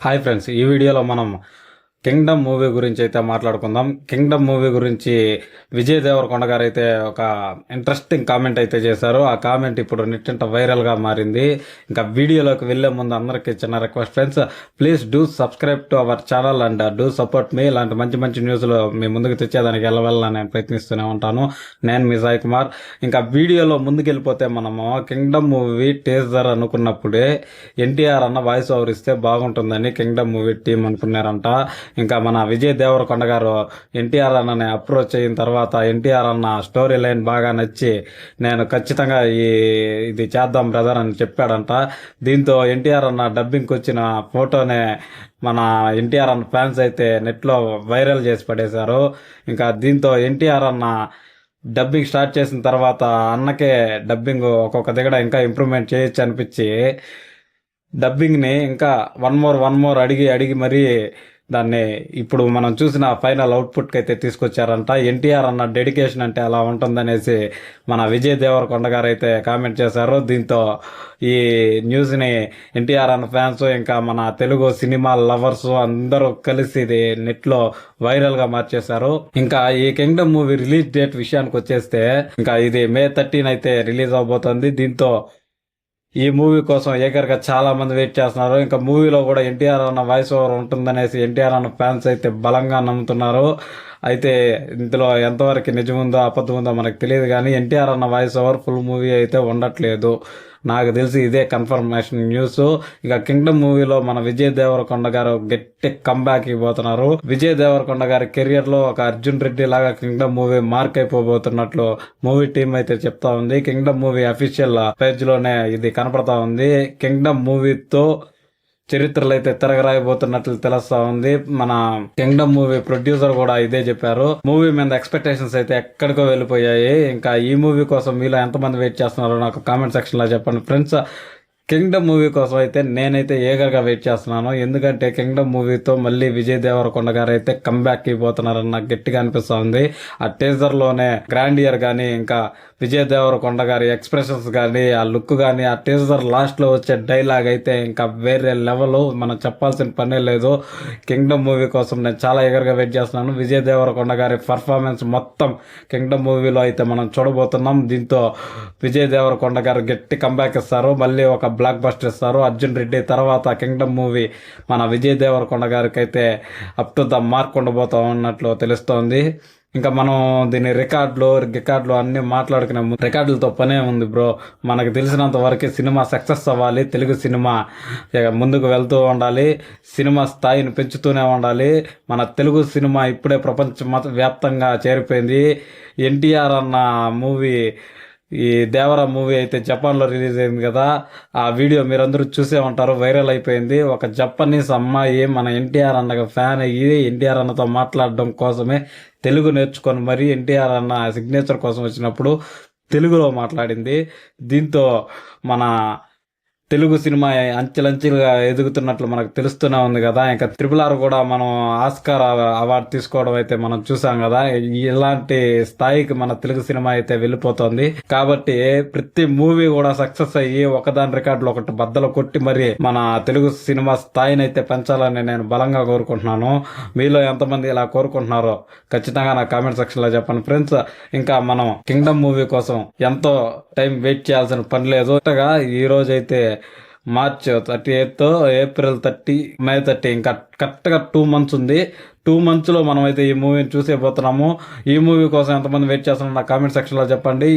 Hi friends, ఈ వీడియోలో మనం కింగ్డమ్ మూవీ గురించి అయితే మాట్లాడుకుందాం. కింగ్డమ్ మూవీ గురించి విజయ్ దేవరకొండ గారు అయితే ఒక ఇంట్రెస్టింగ్ కామెంట్ అయితే చేశారు. ఆ కామెంట్ ఇప్పుడు నెట్టింట వైరల్గా మారింది. ఇంకా వీడియోలోకి వెళ్లే ముందు అందరికీ చిన్న request friends, please do subscribe to our channel and do support me. ఇలాంటి మంచి మంచి న్యూస్లు మీ ముందుకు తెచ్చేదానికి వెళ్ళవల్ల నేను ప్రయత్నిస్తూనే ఉంటాను. నేను మీ సాయి కుమార్. ఇంకా వీడియోలో ముందుకెళ్ళిపోతే మనము కింగ్డమ్ మూవీ టేజర్ అనుకున్నప్పుడే ఎన్టీఆర్ అన్న వాయిస్ ఓవర్ ఇస్తే బాగుంటుందని కింగ్డమ్ మూవీ టీం అనుకున్నారంట. ఇంకా మన విజయ్ దేవరకొండ గారు ఎన్టీఆర్ అన్నని అప్రోచ్ అయిన తర్వాత ఎన్టీఆర్ అన్న స్టోరీ లైన్ బాగా నచ్చి నేను ఖచ్చితంగా ఇది చేద్దాం బ్రదర్ అని చెప్పాడంట. దీంతో ఎన్టీఆర్ అన్న డబ్బింగ్కి వచ్చిన ఫోటోనే మన ఎన్టీఆర్ అన్న ఫ్యాన్స్ అయితే నెట్లో వైరల్ చేసి పడేశారు. ఇంకా దీంతో ఎన్టీఆర్ అన్న డబ్బింగ్ స్టార్ట్ చేసిన తర్వాత అన్నకే డబ్బింగ్ ఒక్కొక్క దగ్గర ఇంకా ఇంప్రూవ్మెంట్ చేయొచ్చు అనిపించి డబ్బింగ్ని ఇంకా వన్ మోర్ అడిగి మరీ దాన్ని ఇప్పుడు మనం చూసిన ఫైనల్ అవుట్పుట్కి అయితే తీసుకొచ్చారంట. ఎన్టీఆర్ అన్న డెడికేషన్ అంటే అలా ఉంటుందనేసి మన విజయ్ దేవరకొండ గారు అయితే కామెంట్ చేశారు. దీంతో ఈ న్యూస్ని ఎన్టీఆర్ అన్న ఫ్యాన్స్ ఇంకా మన తెలుగు సినిమా లవర్స్ అందరూ కలిసి ఇది నెట్లో వైరల్గా మార్చేశారు. ఇంకా ఈ కింగ్డమ్ మూవీ రిలీజ్ డేట్ విషయానికి వచ్చేస్తే ఇంకా ఇది మే 13 అయితే రిలీజ్ అవబోతోంది. దీంతో ఈ మూవీ కోసం ఏకర్గా చాలా మంది వెయిట్ చేస్తున్నారు. ఇంకా మూవీలో కూడా ఎన్టీఆర్ అన్న వాయిస్ ఓవర్ ఉంటుందనేసి ఎన్టీఆర్ అన్న ఫ్యాన్స్ అయితే బలంగా నమ్ముతున్నారు. అయితే ఇందులో ఎంతవరకు నిజం ఉందో అబద్ధం ఉందో మనకు తెలియదు, కానీ ఎన్టీఆర్ అన్న వాయిస్ ఓవర్ ఫుల్ మూవీ అయితే ఉండట్లేదు. నాకు తెలిసి ఇదే కన్ఫర్మేషన్ న్యూస్. ఇక కింగ్డమ్ మూవీలో మన విజయ్ దేవరకొండ గారు గట్టి కంబ్యాక్ ఇవ్వబోతున్నారు. విజయ్ దేవరకొండ గారి కెరియర్ లో ఒక అర్జున్ రెడ్డి లాగా కింగ్డమ్ మూవీ మార్క్ అయిపోబోతున్నట్లు మూవీ టీం అయితే చెప్తా ఉంది. కింగ్డమ్ మూవీ అఫీషియల్ పేజ్ లోనే ఇది కనపడతా ఉంది. కింగ్డమ్ మూవీతో చరిత్రలు అయితే తిరగరాయబోతున్నట్లు తెలుస్తా ఉంది. మన కింగ్డమ్ మూవీ ప్రొడ్యూసర్ కూడా ఇదే చెప్పారు. మూవీ మీద ఎక్స్పెక్టేషన్స్ అయితే ఎక్కడికో వెళ్ళిపోయాయి. ఇంకా ఈ మూవీ కోసం మీలో ఎంతమంది వెయిట్ చేస్తున్నారో నాకు కామెంట్ సెక్షన్ లో చెప్పండి ఫ్రెండ్స్. కింగ్డమ్ మూవీ కోసం అయితే నేనైతే ఏగర్గా వెయిట్ చేస్తున్నాను. ఎందుకంటే కింగ్డమ్ మూవీతో మళ్ళీ విజయ్ దేవరకొండ గారు అయితే కంబ్యాక్ అయిపోతున్నారని నాకు గట్టిగా అనిపిస్తా ఉంది. ఆ టీజర్ లోనే గ్రాండియర్ గానీ, ఇంకా విజయ్ దేవరకొండ గారి ఎక్స్ప్రెషన్స్ కానీ, ఆ లుక్ కానీ, ఆ టీజర్ లాస్ట్ లో వచ్చే డైలాగ్ అయితే ఇంకా వేరే లెవెల్. మనం చెప్పాల్సిన పనే లేదు. కింగ్డమ్ మూవీ కోసం నేను చాలా ఎగర్గా వెయిట్ చేస్తున్నాను. విజయ్ దేవరకొండ గారి పర్ఫార్మెన్స్ మొత్తం కింగ్డమ్ మూవీలో అయితే మనం చూడబోతున్నాం. దీంతో విజయ్ దేవరకొండ గారు గట్టి కంబ్యాక్ ఇస్తారు. మళ్ళీ ఒక బ్లాక్ బస్టర్ ఇస్తారు. అర్జున్ రెడ్డి తర్వాత కింగ్డమ్ మూవీ మన విజయ్ దేవరకొండ గారికి అయితే అప్ టు ద మార్క్ ఉండబోతా ఉన్నట్లు తెలుస్తోంది. ఇంకా మనం దీని రికార్డులు అన్ని మాట్లాడుకున్నాము. రికార్డులతో పనే ఉంది బ్రో. మనకు తెలిసినంత వరకు సినిమా సక్సెస్ అవ్వాలి. తెలుగు సినిమా ముందుకు వెళ్తూ ఉండాలి. సినిమా స్థాయిని పెంచుతూనే ఉండాలి. మన తెలుగు సినిమా ఇప్పుడే ప్రపంచ వ్యాప్తంగా చేరిపోయింది. ఎన్టీఆర్ అన్న మూవీ, ఈ దేవర మూవీ అయితే జపాన్లో రిలీజ్ అయింది కదా, ఆ వీడియో మీరందరూ చూసే ఉంటారు. వైరల్ అయిపోయింది. ఒక జపనీస్ అమ్మాయి మన ఎన్టీఆర్ అన్న ఫ్యాన్ అయ్యి ఎన్టీఆర్ అన్నతో మాట్లాడడం కోసమే తెలుగు నేర్చుకొని మరి ఎన్టీఆర్ అన్న సిగ్నేచర్ కోసం వచ్చినప్పుడు తెలుగులో మాట్లాడింది. దీంతో మన తెలుగు సినిమా అంచెలంచెలుగా ఎదుగుతున్నట్లు మనకు తెలుస్తూనే ఉంది కదా. ఇంకా RRR కూడా మనం ఆస్కార్ అవార్డు తీసుకోవడం అయితే మనం చూసాం కదా. ఇలాంటి స్థాయికి మన తెలుగు సినిమా అయితే వెళ్ళిపోతుంది. కాబట్టి ప్రతి మూవీ కూడా సక్సెస్ అయ్యి ఒకదాని రికార్డులు ఒకటి బద్దలు కొట్టి మరి మన తెలుగు సినిమా స్థాయిని అయితే పెంచాలని నేను బలంగా కోరుకుంటున్నాను. మీలో ఎంతమంది ఇలా కోరుకుంటున్నారో ఖచ్చితంగా నా కామెంట్ సెక్షన్ లో చెప్పండి ఫ్రెండ్స్. ఇంకా మనం కింగ్డమ్ మూవీ కోసం ఎంతో టైం వెయిట్ చేయాల్సిన పని లేదు. ఈ రోజు అయితే మార్చ్ 38, ఏప్రిల్ 30, మే 30, ఇంకా కరెక్ట్గా 2 months ఉంది. 2 months లో మనం అయితే ఈ మూవీని చూసేపోతున్నాము. ఈ మూవీ కోసం ఎంతమంది వెయిట్ చేస్తున్నారో నా కామెంట్ సెక్షన్ లో చెప్పండి.